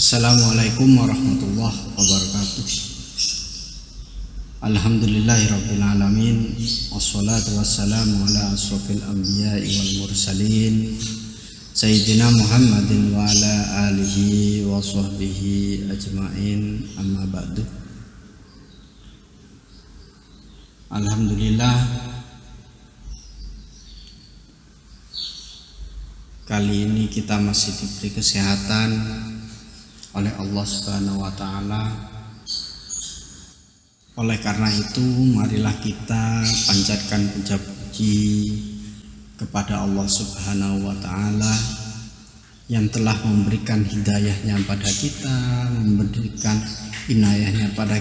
Assalamualaikum warahmatullahi wabarakatuh. Alhamdulillahirabbil alamin. Wassalatu wassalamu ala asrofil anbiya'i wal mursalin Sayyidina Muhammadin wa ala alihi wa sahbihi ajma'in, amma ba'du. Alhamdulillah, kali ini kita masih diberi kesehatan oleh Allah Subhanahu wa taala. Oleh karena itu, marilah kita panjatkan puja puji kepada Allah Subhanahu wa taala yang telah memberikan hidayahnya pada kita, memberikan inayahnya pada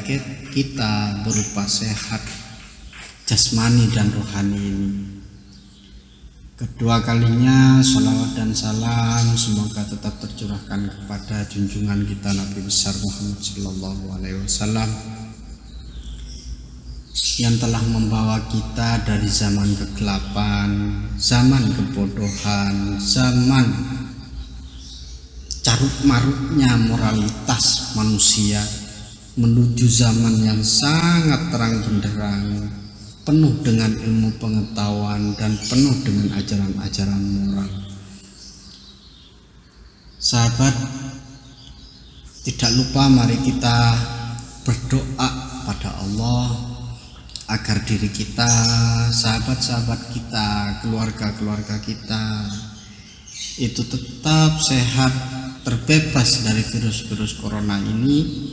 kita berupa sehat jasmani dan rohani ini. Kedua kalinya salawat dan salam semoga tetap tercurahkan kepada junjungan kita Nabi besar Muhammad sallallahu alaihi wasallam yang telah membawa kita dari zaman kegelapan, zaman kebodohan, zaman carut marutnya moralitas manusia menuju zaman yang sangat terang benderang, penuh dengan ilmu pengetahuan dan penuh dengan ajaran-ajaran moral. Sahabat, tidak lupa mari kita berdoa pada Allah agar diri kita, sahabat-sahabat kita, keluarga-keluarga kita itu tetap sehat, terbebas dari virus-virus corona ini,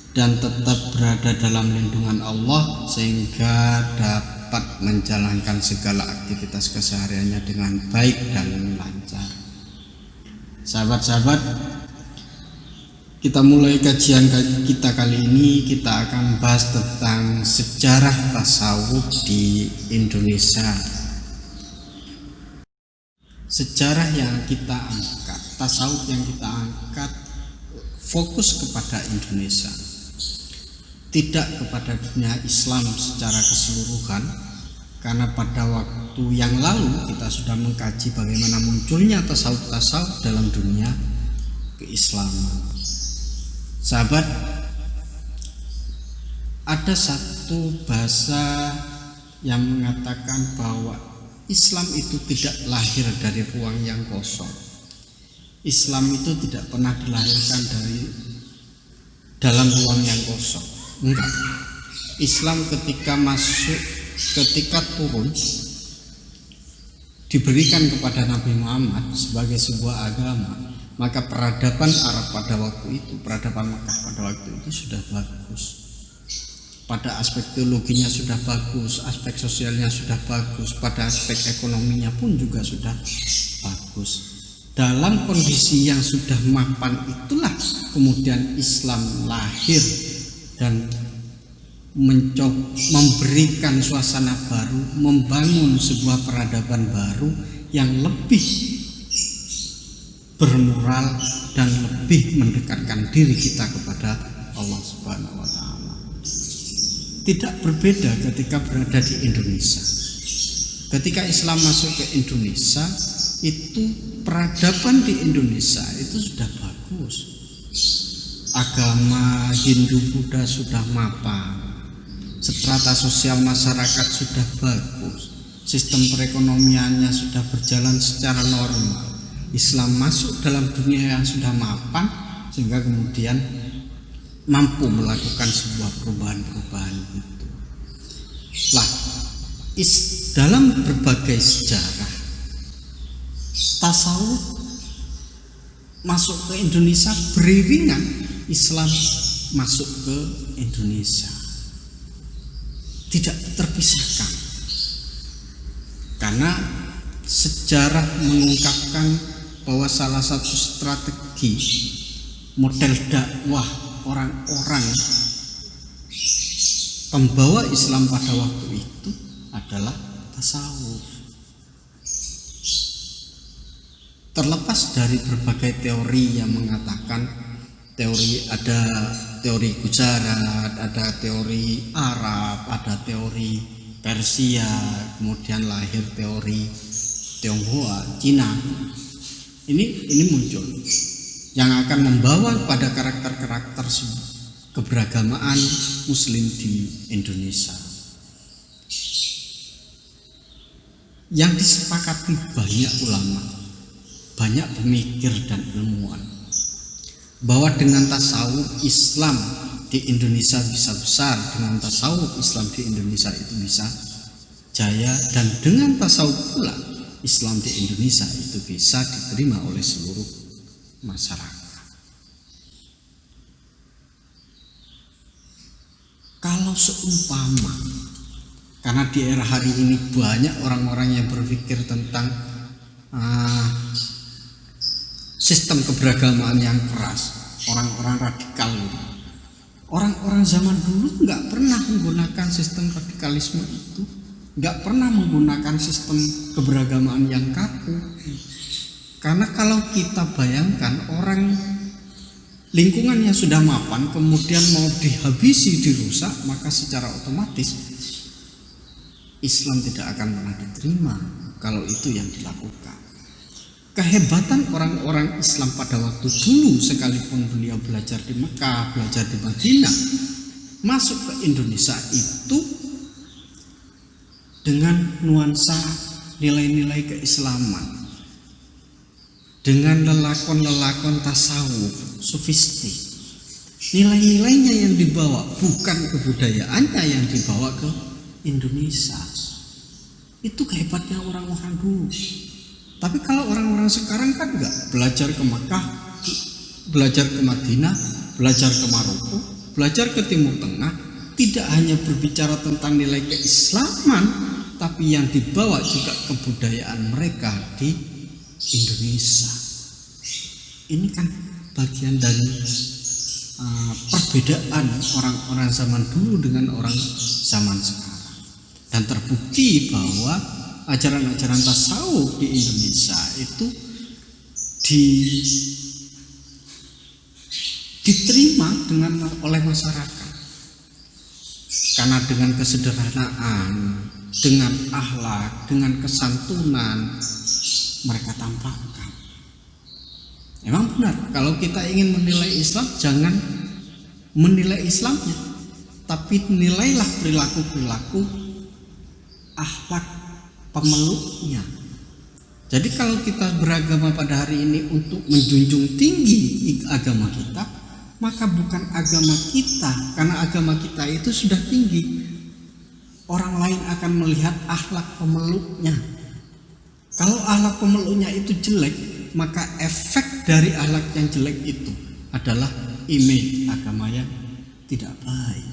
dan tetap berada dalam lindungan Allah sehingga dapat menjalankan segala aktivitas kesehariannya dengan baik dan lancar. Sahabat-sahabat, kita mulai kajian kita kali ini. Kita akan bahas tentang sejarah tasawuf di Indonesia. Sejarah yang kita angkat, tasawuf yang kita angkat fokus kepada Indonesia, tidak kepada dunia Islam secara keseluruhan, karena pada waktu yang lalu kita sudah mengkaji bagaimana munculnya tasawuf dalam dunia keislaman. Sahabat, ada satu bahasa yang mengatakan bahwa Islam itu tidak lahir dari ruang yang kosong. Islam itu tidak pernah dilahirkan dari dalam ruang yang kosong. Enggak. Islam ketika turun diberikan kepada Nabi Muhammad sebagai sebuah agama, maka peradaban Arab pada waktu itu, peradaban Mekah pada waktu itu sudah bagus. Pada aspek teologinya sudah bagus, aspek sosialnya sudah bagus, pada aspek ekonominya pun juga sudah bagus. Dalam kondisi yang sudah mapan itulah kemudian Islam lahir dan memberikan suasana baru, membangun sebuah peradaban baru yang lebih bermoral dan lebih mendekatkan diri kita kepada Allah Subhanahu wa taala. Tidak berbeda ketika berada di Indonesia. Ketika Islam masuk ke Indonesia, itu peradaban di Indonesia itu sudah bagus. Agama Hindu Buddha sudah mapan, strata sosial masyarakat sudah bagus, sistem perekonomiannya sudah berjalan secara normal. Islam masuk dalam dunia yang sudah mapan sehingga kemudian mampu melakukan sebuah perubahan-perubahan itu. Dalam berbagai sejarah, tasawuf masuk ke Indonesia beriringan Islam masuk ke Indonesia, tidak terpisahkan, karena sejarah mengungkapkan bahwa salah satu strategi model dakwah orang-orang pembawa Islam pada waktu itu adalah tasawuf. Terlepas dari berbagai teori yang mengatakan ada teori Gujarat, ada teori Arab, ada teori Persia, kemudian lahir teori Tionghoa, Cina. Ini muncul. yang akan membawa pada karakter-karakter keberagamaan Muslim di Indonesia. Yang disepakati banyak ulama, banyak pemikir dan ilmuwan, bahwa dengan tasawuf Islam di Indonesia bisa besar, dengan tasawuf Islam di Indonesia itu bisa jaya, dan dengan tasawuf pula Islam di Indonesia itu bisa diterima oleh seluruh masyarakat. Kalau seumpama, karena di era hari ini banyak orang-orang yang berpikir tentang sistem keberagamaan yang keras, orang-orang radikal. Orang-orang zaman dulu nggak pernah menggunakan sistem radikalisme itu, nggak pernah menggunakan sistem keberagamaan yang kaku. Karena kalau kita bayangkan orang lingkungan yang sudah mapan kemudian mau dihabisi, dirusak, maka secara otomatis Islam tidak akan pernah diterima kalau itu yang dilakukan. Kehebatan orang-orang Islam pada waktu dulu, sekalipun beliau belajar di Mekah, belajar di Madinah, masuk ke Indonesia itu dengan nuansa nilai-nilai keislaman, dengan lelakon-lelakon tasawuf, sufistik. Nilai-nilainya yang dibawa, bukan kebudayaannya yang dibawa ke Indonesia. Itu kehebatnya orang-orang dulu. Tapi kalau orang-orang sekarang kan enggak, belajar ke Makkah, belajar ke Madinah, belajar ke Maroko, belajar ke Timur Tengah, tidak hanya berbicara tentang nilai keislaman, tapi yang dibawa juga kebudayaan mereka di Indonesia. Ini kan bagian dari perbedaan orang-orang zaman dulu dengan orang zaman sekarang. Dan terbukti bahwa ajaran-ajaran tasawuf di Indonesia itu diterima oleh masyarakat, karena dengan kesederhanaan, dengan akhlak, dengan kesantunan mereka tampakkan. Memang benar, kalau kita ingin menilai Islam, jangan menilai Islamnya, tapi nilailah perilaku-perilaku akhlak pemeluknya. Jadi kalau kita beragama pada hari ini untuk menjunjung tinggi agama kita, maka bukan agama kita, karena agama kita itu sudah tinggi. Orang lain akan melihat akhlak pemeluknya. Kalau akhlak pemeluknya itu jelek, maka efek dari akhlak yang jelek itu adalah image agama yang tidak baik.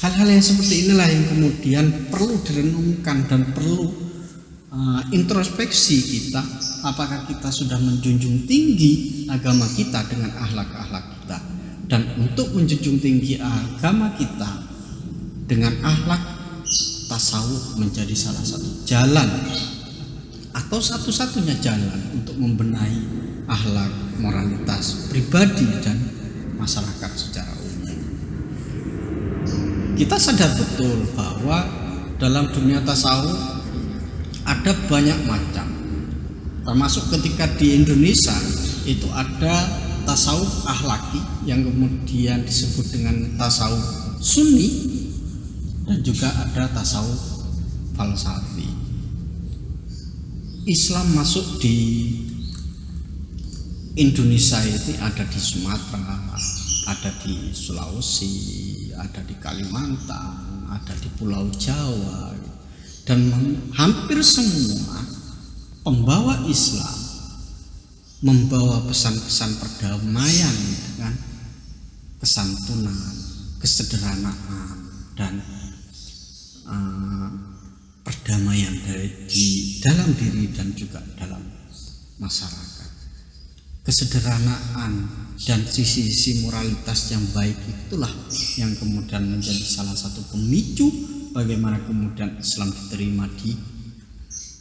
Hal-hal yang seperti inilah yang kemudian perlu direnungkan dan perlu introspeksi kita. Apakah kita sudah menjunjung tinggi agama kita dengan akhlak-akhlak kita? Dan untuk menjunjung tinggi agama kita dengan akhlak, tasawuf menjadi salah satu jalan atau satu-satunya jalan untuk membenahi akhlak, moralitas pribadi dan masyarakat secara umum. Kita sadar betul bahwa dalam dunia tasawuf ada banyak macam, termasuk ketika di Indonesia itu ada tasawuf akhlaki yang kemudian disebut dengan tasawuf sunni, dan juga ada tasawuf falsafi. Islam masuk di Indonesia itu ada di Sumatera, ada di Sulawesi, ada di Kalimantan, ada di Pulau Jawa, dan hampir semua pembawa Islam membawa pesan-pesan perdamaian dengan kesantunan, kesederhanaan, dan perdamaian di dalam diri dan juga dalam masyarakat. Kesederhanaan dan sisi-sisi moralitas yang baik itulah yang kemudian menjadi salah satu pemicu bagaimana kemudian Islam diterima di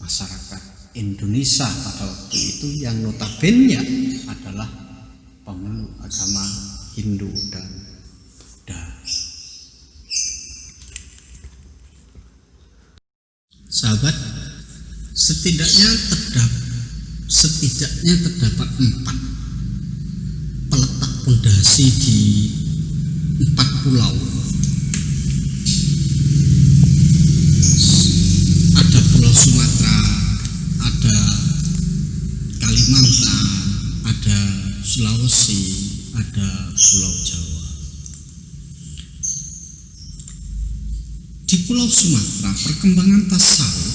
masyarakat Indonesia pada waktu itu, yang notabene adalah pemeluk agama Hindu dan Buddha. Sahabat, setidaknya terdapat 4 pondasi di 4 pulau. Ada Pulau Sumatera, ada Kalimantan, ada Sulawesi, ada Pulau Jawa. Di Pulau Sumatera, perkembangan tasawuf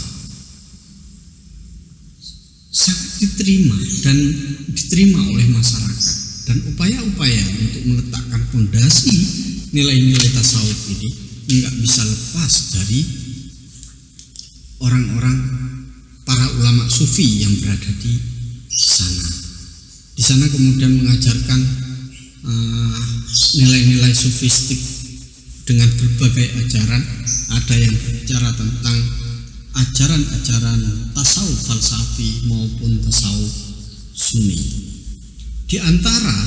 sangat diterima oleh masyarakat, dan upaya-upaya untuk meletakkan fondasi nilai-nilai tasawuf ini nggak bisa lepas dari orang-orang para ulama sufi yang berada di sana. Di sana kemudian mengajarkan nilai-nilai sufistik dengan berbagai ajaran. Ada yang bicara tentang ajaran-ajaran tasawuf falsafi maupun tasawuf sunni. Di antara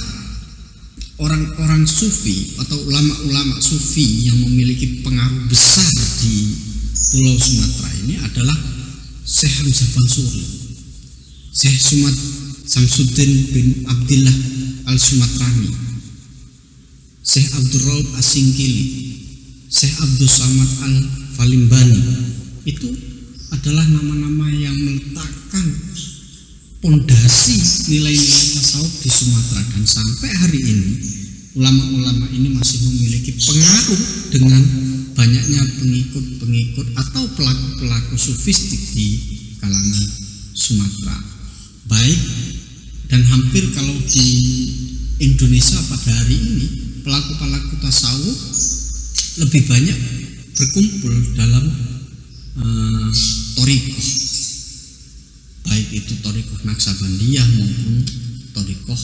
orang-orang sufi atau ulama-ulama sufi yang memiliki pengaruh besar di Pulau Sumatera ini adalah Syekh Hamzah Bansuri, Syekh Samsuddin bin Abdillah Al-Sumatrani, Syekh Abdul Raub As-Singkili, Syekh Abdul Samad Al-Falimbani. Itu adalah nama-nama yang meletakkan pondasi nilai-nilai tasawuf di Sumatera, dan sampai hari ini ulama-ulama ini masih memiliki pengaruh dengan banyaknya pengikut-pengikut atau pelaku-pelaku sufistik di kalangan Sumatera. Baik, dan hampir kalau di Indonesia pada hari ini pelaku-pelaku tasawuf lebih banyak berkumpul dalam thariqah, baik itu thariqah Naksabandiyah maupun thariqah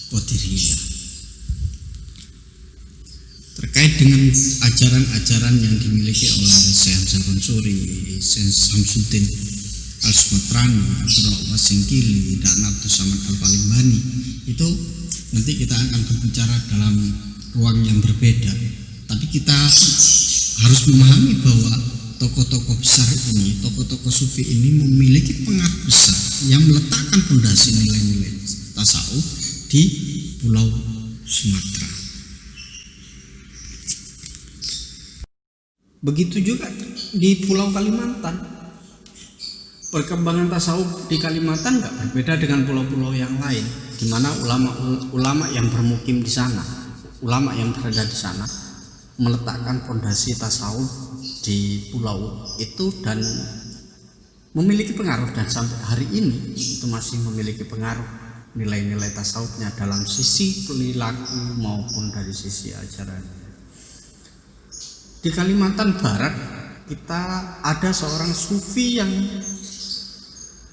Qadiriyah. Terkait dengan ajaran-ajaran yang dimiliki oleh Syekh Hamzah Bansuri, Syekh Samsuddin Al-Sumatrani, Abdul Raub As-Singkili, dan Abdul Samad Al-Falimbani, itu nanti kita akan berbicara dalam ruang yang berbeda. Tapi kita harus memahami bahwa tokoh-tokoh besar ini, tokoh-tokoh sufi ini memiliki pengaruh besar yang meletakkan fondasi nilai-nilai tasawuf di Pulau Sumatera. Begitu juga di Pulau Kalimantan. Perkembangan tasawuf di Kalimantan nggak berbeda dengan pulau-pulau yang lain, di mana ulama yang bermukim di sana, ulama yang berada di sana meletakkan fondasi tasawuf di pulau itu dan memiliki pengaruh, dan sampai hari ini itu masih memiliki pengaruh nilai-nilai tasawufnya dalam sisi perilaku maupun dari sisi ajaran. Di Kalimantan Barat kita ada seorang sufi yang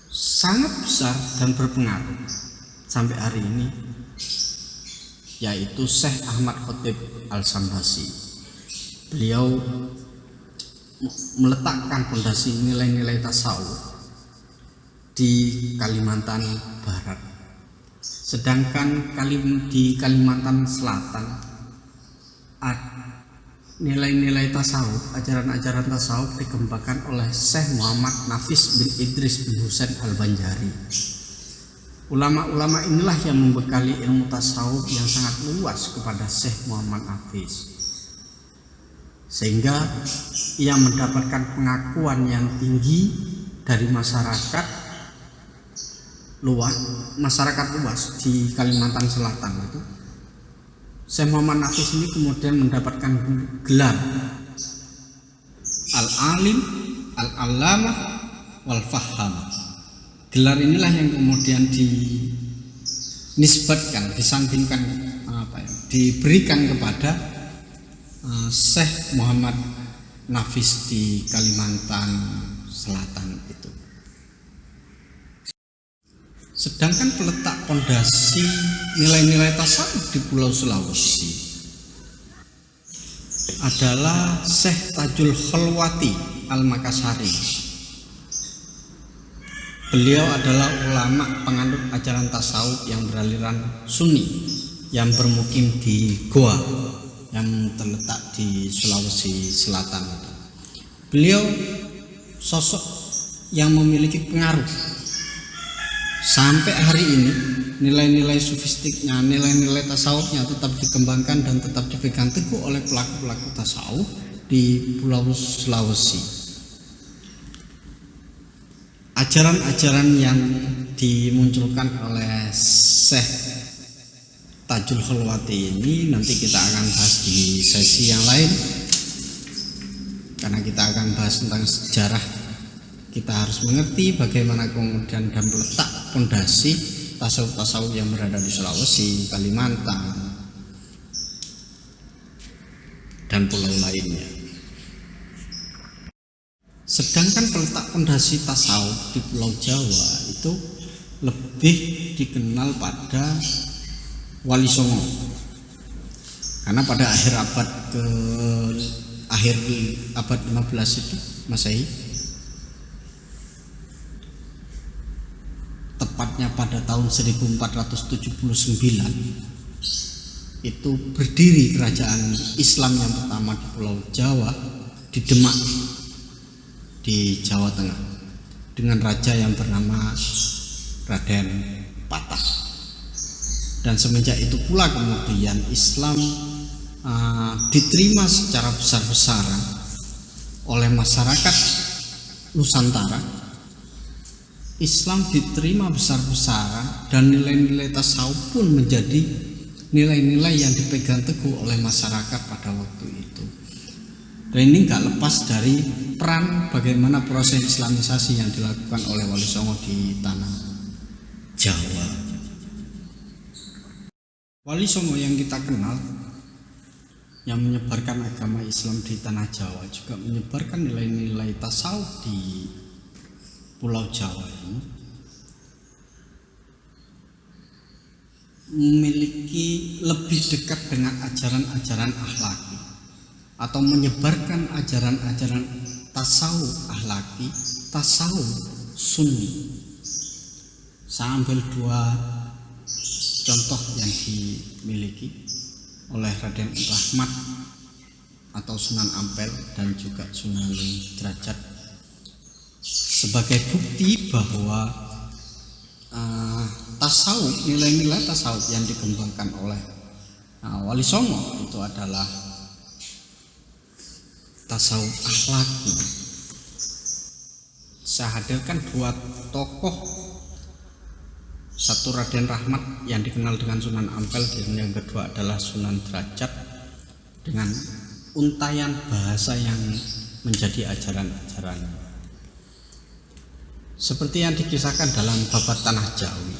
sangat besar dan berpengaruh sampai hari ini, yaitu Syekh Ahmad Khotib Al-Sambasi. Beliau meletakkan fondasi nilai-nilai tasawuf di Kalimantan Barat. Sedangkan di Kalimantan Selatan nilai-nilai tasawuf, ajaran-ajaran tasawuf dikembangkan oleh Syekh Muhammad Nafis bin Idris bin Husain Al-Banjari. Ulama-ulama inilah yang membekali ilmu tasawuf yang sangat luas kepada Syekh Muhammad Nafis, sehingga ia mendapatkan pengakuan yang tinggi dari masyarakat luas di Kalimantan Selatan itu. Syekh Muhammad Nafis ini kemudian mendapatkan gelar Al-Alim, Al-Allamah, Wal-Fahham. Gelar inilah yang kemudian dinisbatkan, disandingkan diberikan kepada Syekh Muhammad Nafis di Kalimantan Selatan itu. Sedangkan peletak pondasi nilai-nilai tasawuf di Pulau Sulawesi adalah Syekh Tajul Khalwati Al-Makassari. Beliau adalah ulama penganut ajaran tasawuf yang beraliran Sunni yang bermukim di Goa yang terletak di Sulawesi Selatan. Beliau sosok yang memiliki pengaruh Sampai hari ini nilai-nilai sufistiknya, nilai-nilai tasawufnya tetap dikembangkan dan tetap dipegang teguh oleh pelaku-pelaku tasawuf di Pulau Sulawesi. Ajaran-ajaran yang dimunculkan oleh Syekh Tajul Khalwati ini nanti kita akan bahas di sesi yang lain, karena kita akan bahas tentang sejarah. Kita harus mengerti bagaimana kemudian dan letak fondasi tasawuf-tasawuf yang berada di Sulawesi, Kalimantan, dan pulau lainnya. Sedangkan peletak fondasi tasawuf di Pulau Jawa itu lebih dikenal pada Wali Songo, karena pada akhir abad 15 itu Masehi, tepatnya pada tahun 1479 itu berdiri kerajaan Islam yang pertama di Pulau Jawa, di Demak, di Jawa Tengah, dengan raja yang bernama Raden Patah. Dan semenjak itu pula kemudian Islam diterima secara besar-besaran oleh masyarakat Nusantara. Islam diterima besar-besaran dan nilai-nilai tasawuf pun menjadi nilai-nilai yang dipegang teguh oleh masyarakat pada waktu itu. Dan ini nggak lepas dari peran bagaimana proses Islamisasi yang dilakukan oleh Wali Songo di tanah Jawa. Wali Songo yang kita kenal, yang menyebarkan agama Islam di tanah Jawa, juga menyebarkan nilai-nilai tasawuf di Pulau Jawa ini, memiliki lebih dekat dengan ajaran-ajaran akhlaki atau menyebarkan ajaran-ajaran tasawuf akhlaki, tasawuf sunni. Saya ambil dua contoh yang dimiliki oleh Raden Rahmat atau Sunan Ampel dan juga Sunan Derajat sebagai bukti bahwa tasawuf, nilai-nilai tasawuf yang dikembangkan oleh Wali Songo itu adalah tasawuf akhlaki. Saya hadirkan dua tokoh, satu Raden Rahmat yang dikenal dengan Sunan Ampel, dan yang kedua adalah Sunan Derajat, dengan untayan bahasa yang menjadi ajaran-ajaran seperti yang dikisahkan dalam Babat Tanah Jawi.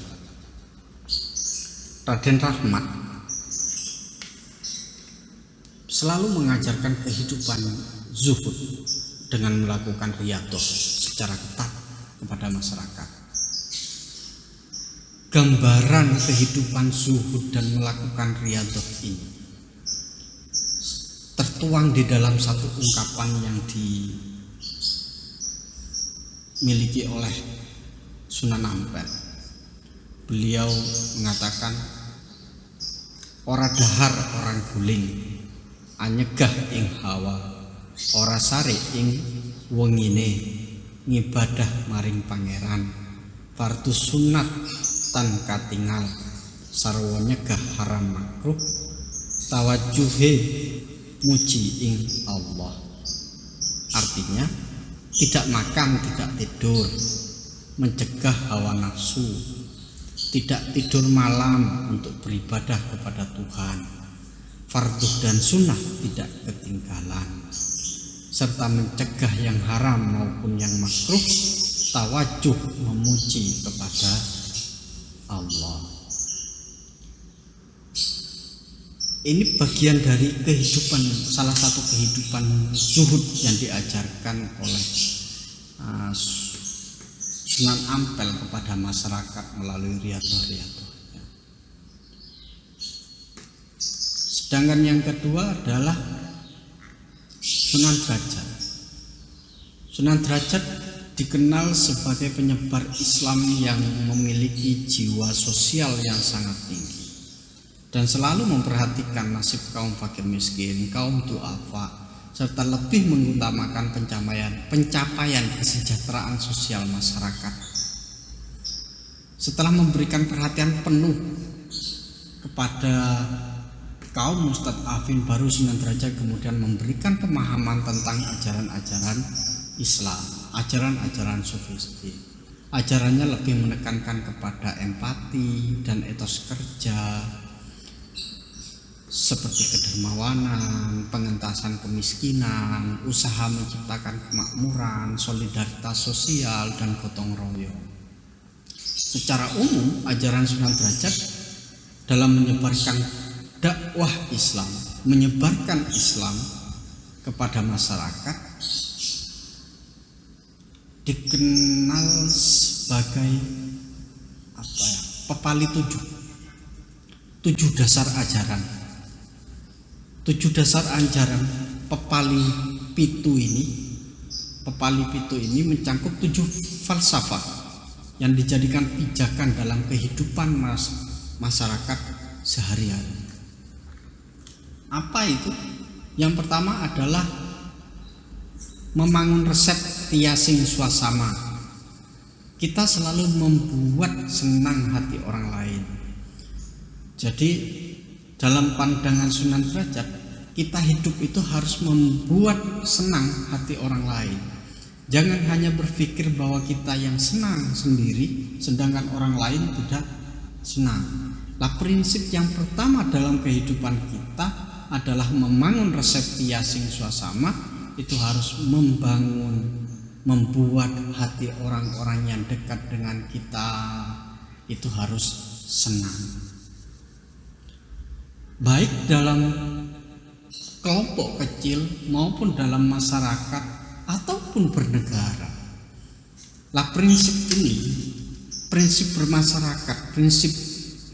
Raden Rahmat selalu mengajarkan kehidupan zuhud dengan melakukan riyadhah secara ketat kepada masyarakat. Gambaran kehidupan zuhud dan melakukan riyadhah ini tertuang di dalam satu ungkapan yang dimiliki oleh Sunan Ampel. Beliau mengatakan, ora dahar orang guling, anyegah ing hawa, ora sare ing wengine, ngibadah maring pangeran, fardu sunat tan katingal, sarwa nyegah haram makruh, tawajuhe muji ing Allah. Artinya, tidak makan, tidak tidur, mencegah hawa nafsu, tidak tidur malam untuk beribadah kepada Tuhan, fardu dan sunnah tidak ketinggalan, serta mencegah yang haram maupun yang makruh, tawajuh memuji kepada Allah. Ini bagian dari kehidupan, salah satu kehidupan zuhud yang diajarkan oleh Sunan Ampel kepada masyarakat melalui riyadhah. Sedangkan yang kedua adalah Sunan Derajat. Sunan Derajat dikenal sebagai penyebar Islam yang memiliki jiwa sosial yang sangat tinggi dan selalu memperhatikan nasib kaum fakir miskin, kaum duafa, serta lebih mengutamakan pencapaian kesejahteraan sosial masyarakat. Setelah memberikan perhatian penuh kepada kaum mustad'afin, baru Sunan Derajat kemudian memberikan pemahaman tentang ajaran-ajaran Islam, ajaran-ajaran sufistik. Ajarannya lebih menekankan kepada empati dan etos kerja seperti kedermawanan, pengentasan kemiskinan, usaha menciptakan kemakmuran, solidaritas sosial, dan gotong royong. Secara umum, ajaran Sunan Derajat dalam menyebarkan dakwah Islam, menyebarkan Islam kepada masyarakat dikenal sebagai pepali tujuh dasar ajaran. Tujuh dasar ajaran pepali pitu ini mencangkup 7 falsafah yang dijadikan pijakan dalam kehidupan masyarakat sehari-hari. Apa itu? Yang pertama adalah membangun resep tiasing swasama. Kita selalu membuat senang hati orang lain. Jadi dalam pandangan Sunan Derajat, kita hidup itu harus membuat senang hati orang lain. Jangan hanya berpikir bahwa kita yang senang sendiri, sedangkan orang lain tidak senang. Prinsip yang pertama dalam kehidupan kita adalah membangun resep tiasing swasama. Itu harus membuat hati orang-orang yang dekat dengan kita itu harus senang. Baik dalam kelompok kecil maupun dalam masyarakat ataupun bernegara. Prinsip ini, prinsip bermasyarakat, prinsip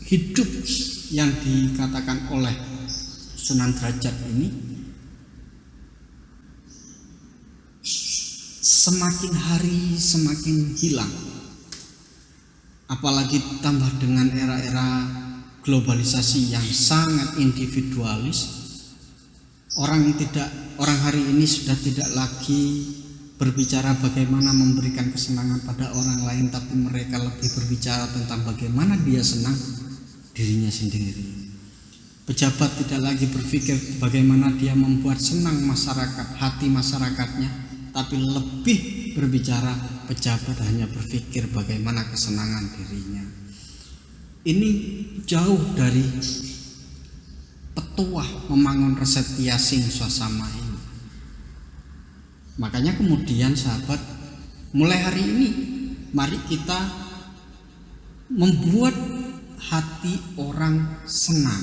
hidup yang dikatakan oleh Sunan Derajat ini semakin hari semakin hilang. Apalagi tambah dengan era-era globalisasi yang sangat individualis. Orang hari ini sudah tidak lagi berbicara bagaimana memberikan kesenangan pada orang lain, tapi mereka lebih berbicara tentang bagaimana dia senang dirinya sendiri. Pejabat tidak lagi berpikir bagaimana dia membuat senang masyarakat, hati masyarakatnya, tapi lebih berbicara pejabat hanya berpikir bagaimana kesenangan dirinya. Ini jauh dari petuah membangun resep tiasing swasama ini. Makanya kemudian sahabat, mulai hari ini mari kita membuat hati orang senang.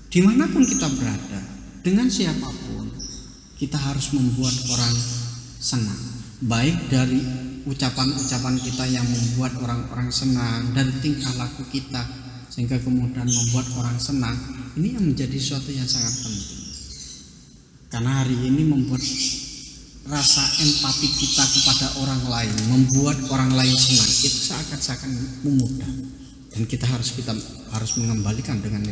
Dimanapun kita berada, dengan siapapun, kita harus membuat orang senang. Baik dari ucapan-ucapan kita yang membuat orang-orang senang, dari tingkah laku kita sehingga kemudian membuat orang senang. Ini yang menjadi sesuatu yang sangat penting, karena hari ini membuat rasa empati kita kepada orang lain, membuat orang lain senang, itu seakan-akan memudah, dan kita harus mengembalikan dengan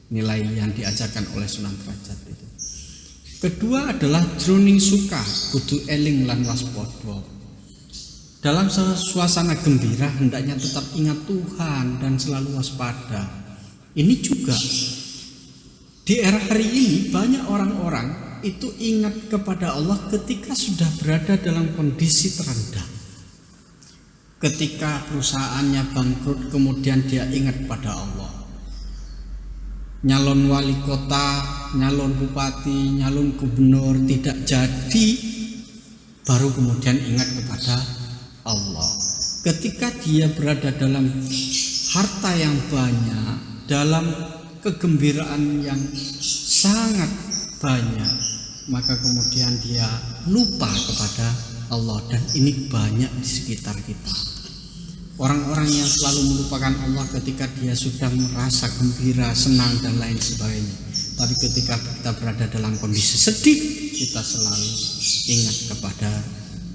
nilai yang diajarkan oleh Sunan Derajat itu. Kedua adalah jroning suka kudu eling lan waspada. Dalam suasana gembira hendaknya tetap ingat Tuhan dan selalu waspada. Ini juga di era hari ini banyak orang-orang itu ingat kepada Allah ketika sudah berada dalam kondisi terendah. Ketika perusahaannya bangkrut, kemudian dia ingat pada Allah. Nyalon wali kota, nyalon bupati, nyalon gubernur tidak jadi, baru kemudian ingat kepada Allah. Ketika dia berada dalam harta yang banyak, dalam kegembiraan yang sangat banyak, maka kemudian dia lupa kepada Allah. Dan ini banyak di sekitar kita. Orang-orang yang selalu melupakan Allah ketika dia sudah merasa gembira, senang dan lain sebagainya. Tapi ketika kita berada dalam kondisi sedih, kita selalu ingat kepada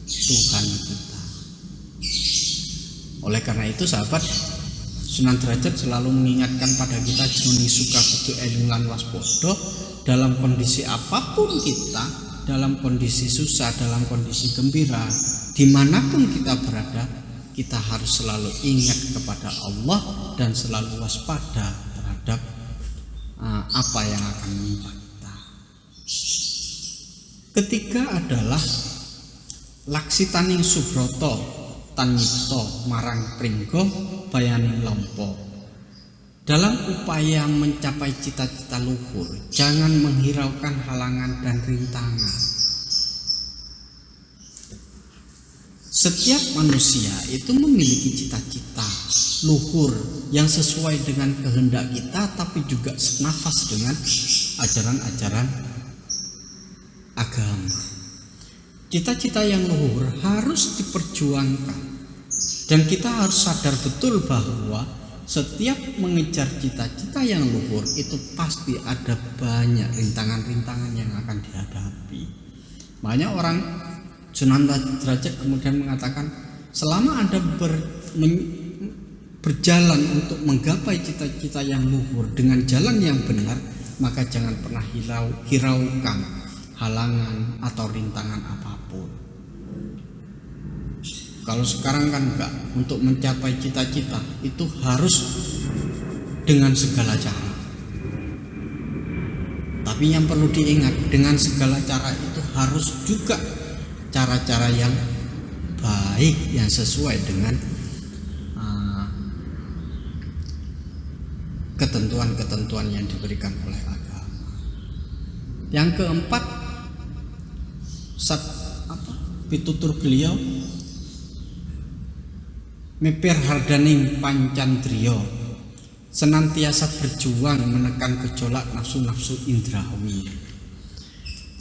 Tuhan kita. Oleh karena itu sahabat, Sunan Derajat selalu mengingatkan pada kita jroning suka kudu eling lan waspada. Dalam kondisi apapun kita, dalam kondisi susah, dalam kondisi gembira, dimanapun kita berada, kita harus selalu ingat kepada Allah dan selalu waspada terhadap apa yang akan menimpa kita. Ketiga adalah laksitaning subroto tanito marang pringgo bayaning lompo. Dalam upaya mencapai cita-cita luhur, jangan menghiraukan halangan dan rintangan. Setiap manusia itu memiliki cita-cita luhur yang sesuai dengan kehendak kita, tapi juga senafas dengan ajaran-ajaran agama. Cita-cita yang luhur harus diperjuangkan, dan kita harus sadar betul bahwa setiap mengejar cita-cita yang luhur itu pasti ada banyak rintangan-rintangan yang akan dihadapi. Banyak orang Sunan Derajat kemudian mengatakan, selama Anda berjalan untuk menggapai cita-cita yang luhur dengan jalan yang benar, maka jangan pernah hiraukan halangan atau rintangan apapun. Kalau sekarang kan enggak, untuk mencapai cita-cita itu harus dengan segala cara. Tapi yang perlu diingat, dengan segala cara itu harus juga cara-cara yang baik, yang sesuai dengan ketentuan-ketentuan yang diberikan oleh agama. Yang keempat, pitutur beliau, mepir hardaning pancandriya, senantiasa berjuang menekan gejolak nafsu-nafsu indrawi.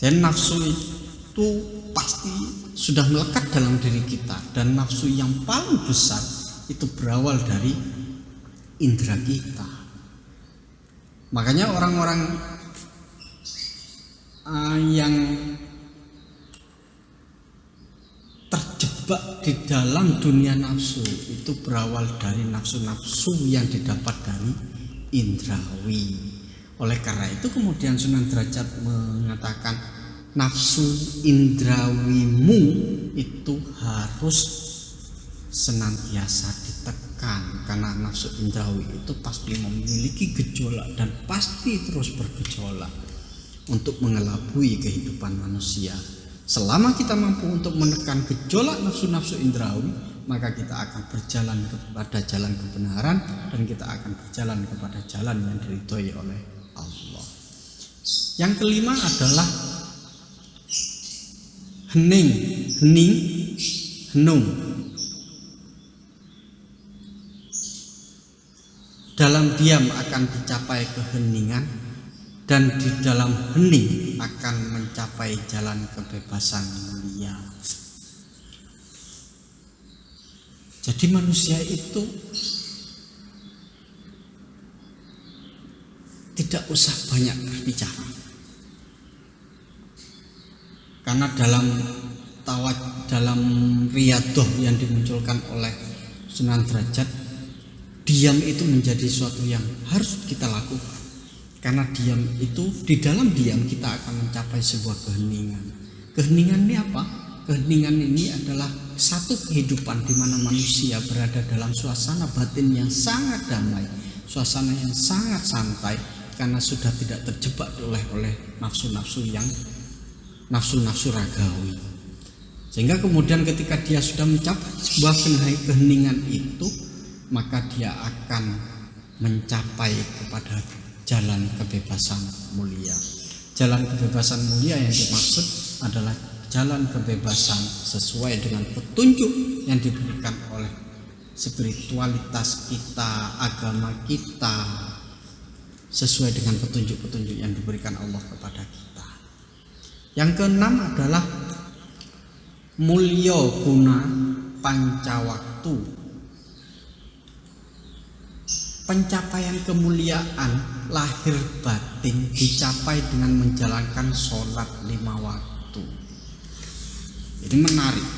Jadi nafsu itu pasti sudah melekat dalam diri kita, dan nafsu yang paling besar itu berawal dari indera kita. Makanya orang-orang yang terjebak di dalam dunia nafsu itu berawal dari nafsu-nafsu yang didapat dari indrawi. Oleh karena itu kemudian Sunan Derajat mengatakan, nafsu indrawimu itu harus senantiasa ditekan, karena nafsu indrawi itu pasti memiliki gejolak dan pasti terus bergejolak untuk mengelabui kehidupan manusia. Selama kita mampu untuk menekan gejolak nafsu-nafsu indrawi, maka kita akan berjalan kepada jalan kebenaran, dan kita akan berjalan kepada jalan yang diridhoi oleh Allah. Yang kelima adalah hening, henung. Dalam diam akan dicapai keheningan, dan di dalam hening akan mencapai jalan kebebasan mulia. Jadi manusia itu tidak usah banyak berbicara, karena dalam riyadoh yang dimunculkan oleh Sunan Derajat, diam itu menjadi suatu yang harus kita lakukan. Karena diam itu, di dalam diam kita akan mencapai sebuah keheningan. Keheningan ini apa? Keheningan ini adalah satu kehidupan di mana manusia berada dalam suasana batin yang sangat damai, suasana yang sangat santai, karena sudah tidak terjebak oleh nafsu-nafsu ragawi. Sehingga kemudian ketika dia sudah mencapai sebuah keheningan itu, maka dia akan mencapai kepada jalan kebebasan mulia. Jalan kebebasan mulia yang dimaksud adalah jalan kebebasan sesuai dengan petunjuk yang diberikan oleh spiritualitas kita, agama kita, sesuai dengan petunjuk-petunjuk yang diberikan Allah kepada kita. Yang keenam adalah mulya guna pancawaktu. Pencapaian kemuliaan lahir batin dicapai dengan menjalankan sholat 5 waktu. Ini menarik.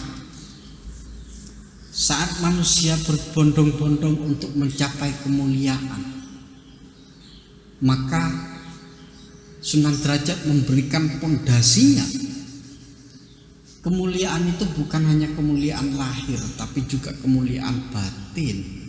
Saat manusia berbondong-bondong untuk mencapai kemuliaan, maka Sunan Derajat memberikan pondasinya kemuliaan itu bukan hanya kemuliaan lahir, tapi juga kemuliaan batin.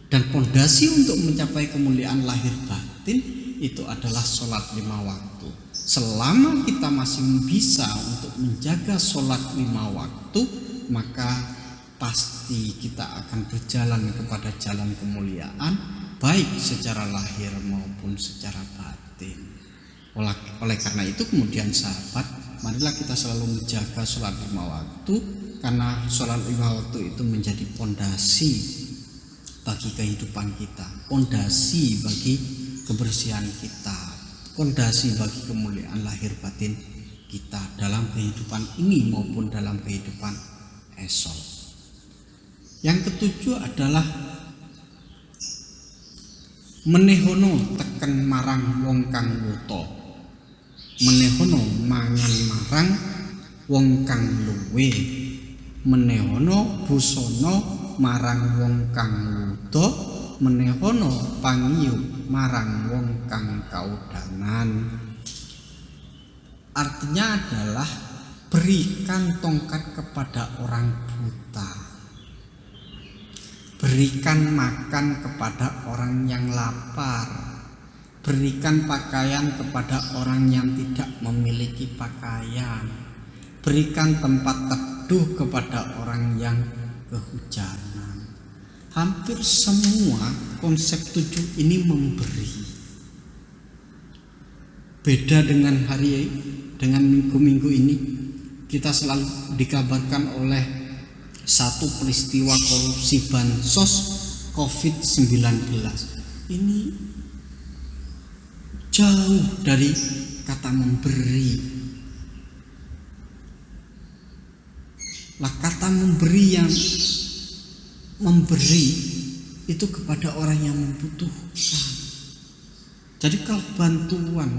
Dan pondasi untuk mencapai kemuliaan lahir batin itu adalah sholat 5 waktu. Selama kita masih bisa untuk menjaga sholat 5 waktu, maka pasti kita akan berjalan kepada jalan kemuliaan, baik secara lahir maupun secara batin. Oleh karena itu kemudian sahabat, marilah kita selalu menjaga sholat 5 waktu, karena sholat 5 waktu itu menjadi pondasi bagi kehidupan kita, pondasi bagi kebersihan kita, pondasi bagi kemuliaan lahir batin kita dalam kehidupan ini maupun dalam kehidupan esok. Yang ketujuh adalah menehono teken marang wong kang wuta. Menehono mangan marang wong kang luwe. Menehono busana marang wong kang wuda. Menehono pangiyu marang wong kang kaudangan. Artinya adalah berikan tongkat kepada orang buta, berikan makan kepada orang yang lapar, berikan pakaian kepada orang yang tidak memiliki pakaian, berikan tempat teduh kepada orang yang kehujanan. Hampir semua konsep 7 ini memberi. Beda dengan minggu-minggu ini, kita selalu dikabarkan oleh satu peristiwa korupsi bansos COVID-19. Ini jauh dari kata memberi. Lah, kata memberi yang memberi itu kepada orang yang membutuhkan. Jadi kalau bantuan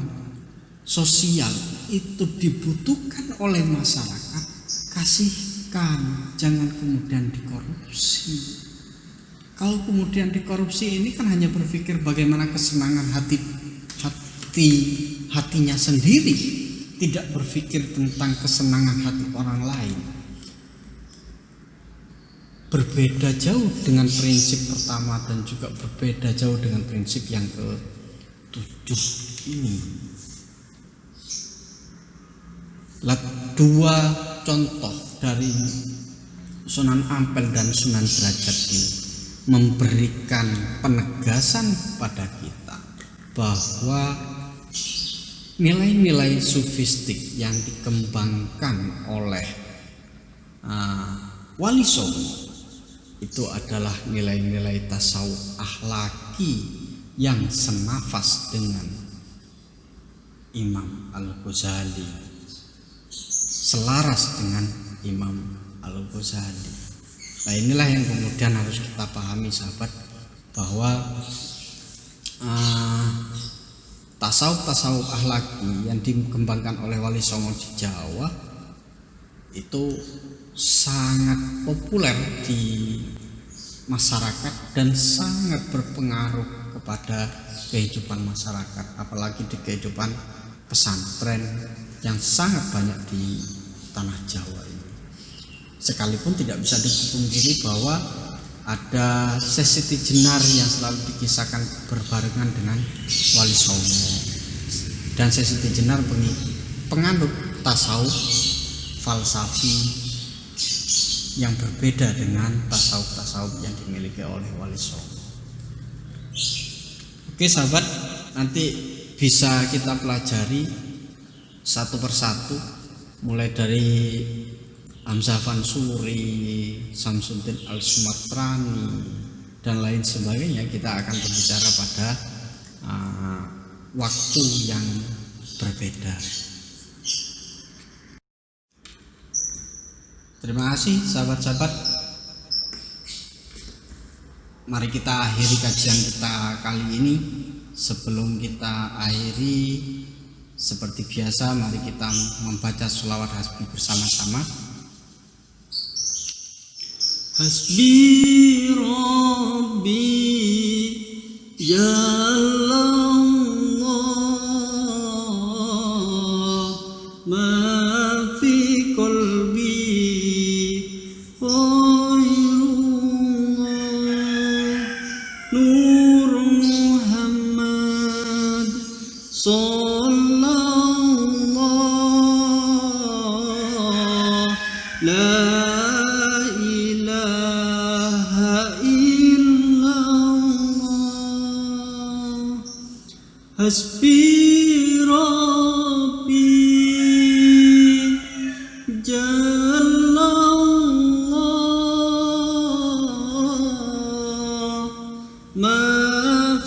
sosial itu dibutuhkan oleh masyarakat, kasihkan, jangan kemudian dikorupsi. Kalau kemudian dikorupsi ini kan hanya berpikir bagaimana kesenangan hatinya sendiri, tidak berpikir tentang kesenangan hati orang lain. Berbeda jauh dengan prinsip pertama dan juga berbeda jauh dengan prinsip yang ke-7 ini. Dua contoh dari Sunan Ampel dan Sunan Derajat ini memberikan penegasan pada kita bahwa nilai-nilai sufistik yang dikembangkan oleh Wali Songo itu adalah nilai-nilai tasawuf akhlaki yang senafas dengan Imam Al-Ghazali, selaras dengan Imam Al-Ghazali. Nah, inilah yang kemudian harus kita pahami sahabat, bahwa tasawuf akhlaki yang dikembangkan oleh Wali Songo di Jawa itu sangat populer di masyarakat dan sangat berpengaruh kepada kehidupan masyarakat, apalagi di kehidupan pesantren yang sangat banyak di tanah Jawa ini. Sekalipun tidak bisa dipungkiri bahwa ada sesiti jenar yang selalu dikisahkan berbarengan dengan Wali Songo, dan sesiti jenar penganut tasawuf falsafi yang berbeda dengan tasawuf yang dimiliki oleh Wali Songo. Oke sahabat, nanti bisa kita pelajari satu persatu, mulai dari Hamzah Fansuri, Samsuddin Al-Sumatrani dan lain sebagainya. Kita akan berbicara pada waktu yang berbeda. Terima kasih sahabat-sahabat. Mari kita akhiri kajian kita kali ini. Sebelum kita akhiri, seperti biasa, mari kita membaca sholawat hasbi bersama-sama. Hasbi Rabbi Jalallah ma fi kulli sallallahu la ilaha illallah hasbi rabbi jallallah ma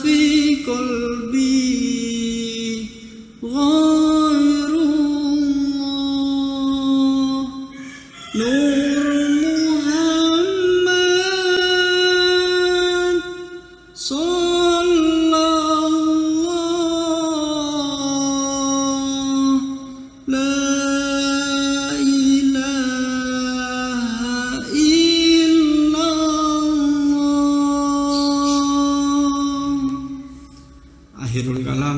fi qalbi ghairullah nur Muhammad sallallahu la ilaha illallah. Akhirul kalam,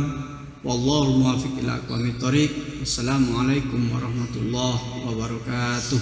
wallahu muwaffiq ila aqwamit thoriq. Wassalamualaikum warahmatullahi wabarakatuh.